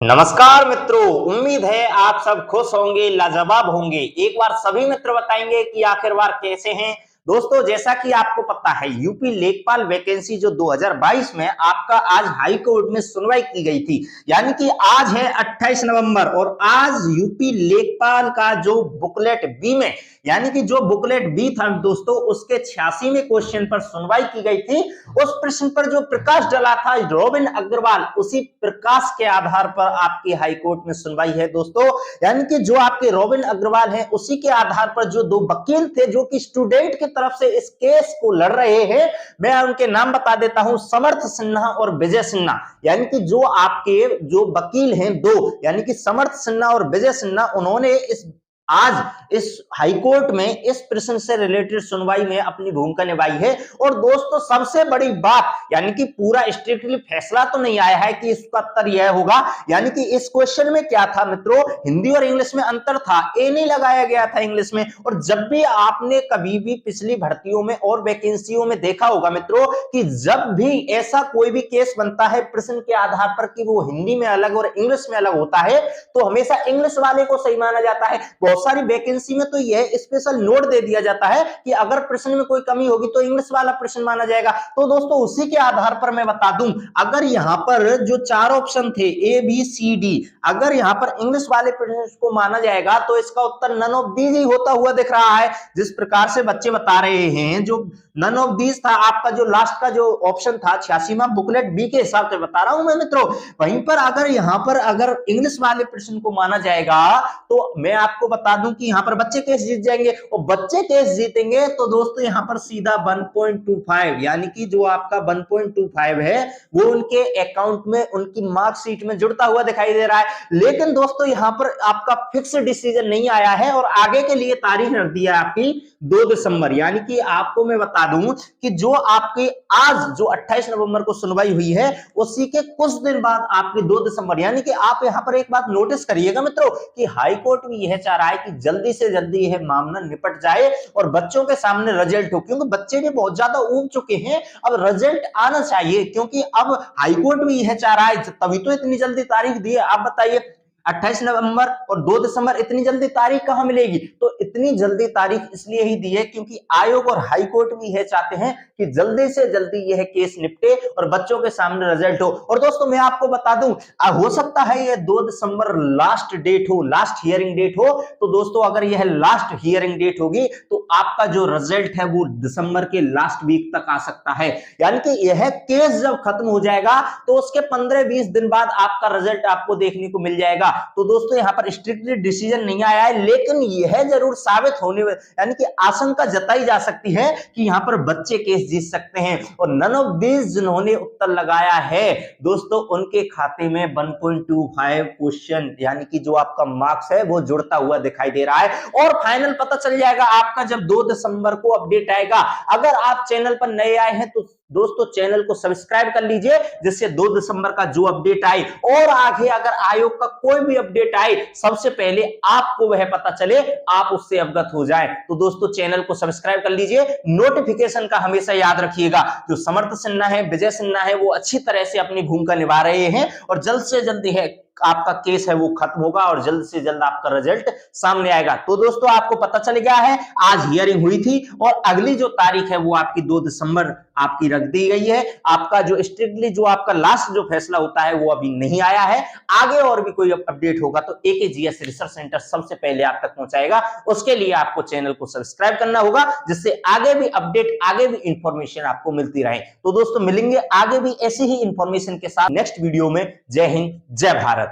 नमस्कार मित्रों, उम्मीद है आप सब खुश होंगे, लाजवाब होंगे। एक बार सभी मित्र बताएंगे कि आखिरकार कैसे हैं। दोस्तों, जैसा कि आपको पता है, यूपी लेखपाल वैकेंसी जो 2022 में आपका आज हाई कोर्ट में सुनवाई की गई थी, यानी कि आज है 28 नवंबर और आज यूपी लेखपाल का जो बुकलेट बी में, यानी कि जो बुकलेट बी था दोस्तों, उसके 86वें क्वेश्चन पर सुनवाई की गई थी। उस प्रश्न पर जो प्रकाश डाला था रॉबिन अग्रवाल, उसी प्रकाश के आधार पर आपकी हाईकोर्ट में सुनवाई है दोस्तों। यानी कि जो आपके रॉबिन अग्रवाल हैं, उसी के आधार पर जो दो वकील थे जो कि स्टूडेंट की तरफ से इस केस को लड़ रहे हैं, मैं उनके नाम बता देता हूं, समर्थ सिन्हा और विजय सिन्हा। यानी कि जो आपके जो वकील हैं दो, यानी कि समर्थ सिन्हा और विजय सिन्हा, उन्होंने आज इस हाईकोर्ट में इस प्रश्न से रिलेटेड सुनवाई में अपनी भूमिका निभाई है। और दोस्तों, सबसे बड़ी बात, यानी कि पूरा स्ट्रिक्टली फैसला तो नहीं आया है कि इसका उत्तर यह होगा। यानी कि इस क्वेश्चन में क्या था मित्रों, हिंदी और इंग्लिश में अंतर था, ए नहीं लगाया गया था इंग्लिश में। और जब भी आपने कभी भी पिछली भर्तियों में और वैकेंसियों में देखा होगा मित्रों कि जब भी ऐसा कोई भी केस बनता है प्रश्न के आधार पर कि वो हिंदी में अलग और इंग्लिश में अलग होता है, तो हमेशा इंग्लिश वाले को सही माना जाता है। बहुत सारी वैकेंसी में तो यह स्पेशल नोट दे दिया जाता है कि अगर प्रश्न में कोई कमी होगी तो इंग्लिश वाला प्रश्न माना जाएगा। तो दोस्तों, उसी के आधार पर मैं बता दूं, अगर यहां पर जो चार ऑप्शन थे ए बी सी डी, अगर यहां पर इंग्लिश वाले प्रश्न को माना जाएगा तो इसका उत्तर नन ऑफ दीज ही होता हुआ दिख रहा है। जिस प्रकार से बच्चे बता रहे हैं, जो नन ऑफ दीज था आपका, जो लास्ट का जो ऑप्शन था 86वां बुकलेट बी के हिसाब से बता रहा हूं मैं मित्रों। वहीं पर अगर यहां पर अगर इंग्लिश वाले प्रश्न को माना जाएगा तो मैं आपको बता दूं कि यहां पर बच्चे केस जीत जाएंगे। और बच्चे केस जीतेंगे तो दोस्तों यहां पर सीधा 1.25, यानी कि जो आपका 1.25 है वो उनके अकाउंट में, उनकी मार्कशीट में जुड़ता हुआ दिखाई दे रहा है। लेकिन दोस्तों, यहां पर आपका फिक्स डिसीजन नहीं आया है और आगे के लिए तारीख रख दी है आपकी 2 दिसंबर। यानी कि आपको मैं बता दूं कि जो आपकी आज जो 28 नवंबर को सुनवाई हुई है, उसी के कुछ दिन बाद आपकी 2 दिसंबर, यानी कि आप यहां पर एक बात नोटिस करिएगा मित्रों कि हाई कोर्ट भी यह चाह रहा है कि जल्दी से जल्दी यह मामला निपट जाए और बच्चों के सामने रिजल्ट हो, क्योंकि बच्चे भी बहुत ज्यादा ऊब चुके हैं। अब रिजल्ट आना चाहिए, क्योंकि अब हाई कोर्ट भी यह चाह रहा है, तभी तो इतनी जल्दी तारीख दी है। आप बताइए, 28 नवंबर और 2 दिसंबर, इतनी जल्दी तारीख कहां मिलेगी? तो इतनी जल्दी तारीख इसलिए ही दी है क्योंकि आयोग और हाई कोर्ट भी यह चाहते हैं कि जल्दी से जल्दी यह केस निपटे और बच्चों के सामने रिजल्ट हो। और दोस्तों, मैं आपको बता दूं, हो सकता है यह 2 दिसंबर लास्ट डेट हो, लास्ट हियरिंग डेट हो। तो दोस्तों, अगर यह लास्ट हियरिंग डेट होगी तो आपका जो रिजल्ट है वो दिसंबर के लास्ट वीक तक आ सकता है। यानी कि यह केस जब खत्म हो जाएगा तो उसके 15-20 दिन बाद आपका रिजल्ट आपको देखने को मिल जाएगा। तो दोस्तों, यहां पर स्ट्रिक्टली डिसीजन नहीं आया है, लेकिन यह जरूर साबित होने, यानी कि आशंका जताई जा सकती है कि यहां पर बच्चे केस जीत सकते हैं। और नन ऑफ दीज जिन्होंने उत्तर लगाया है दोस्तों, उनके खाते में 1.25 क्वेश्चन, यानी कि जो आपका मार्क्स है वो जुड़ता हुआ दिखाई दे रहा है। और फाइनल पता चल जाएगा आपका जब 2 दिसंबर को अपडेट आएगा। अगर आप चैनल पर नए आए हैं तो दोस्तों चैनल को सब्सक्राइब कर लीजिए, जिससे 2 दिसंबर का जो अपडेट आए और आगे अगर आयोग का कोई भी अपडेट आए, सबसे पहले आपको वह पता चले, आप उससे अवगत हो जाए। तो दोस्तों, चैनल को सब्सक्राइब कर लीजिए, नोटिफिकेशन का हमेशा याद रखिएगा। जो समर्थ सिन्हा है, विजय सिन्हा है, वो अच्छी तरह से अपनी भूमिका निभा रहे हैं और जल्द से जल्द है आपका केस है वो खत्म होगा और जल्द से जल्द आपका रिजल्ट सामने आएगा। तो दोस्तों, आपको पता चल गया है, आज हियरिंग हुई थी और अगली जो तारीख है वो आपकी 2 दिसंबर आपकी रख दी गई है। आपका जो स्ट्रिक्टली जो आपका लास्ट जो फैसला होता है वो अभी नहीं आया है। आगे और भी कोई अपडेट होगा तो AKGS रिसर्च सेंटर सबसे पहले आप तक पहुंचाएगा। उसके लिए आपको चैनल को सब्सक्राइब करना होगा, जिससे आगे भी अपडेट, आगे भी इंफॉर्मेशन आपको मिलती रहे। तो दोस्तों, मिलेंगे आगे भी ऐसी ही इंफॉर्मेशन के साथ नेक्स्ट वीडियो में। जय हिंद, जय भारत।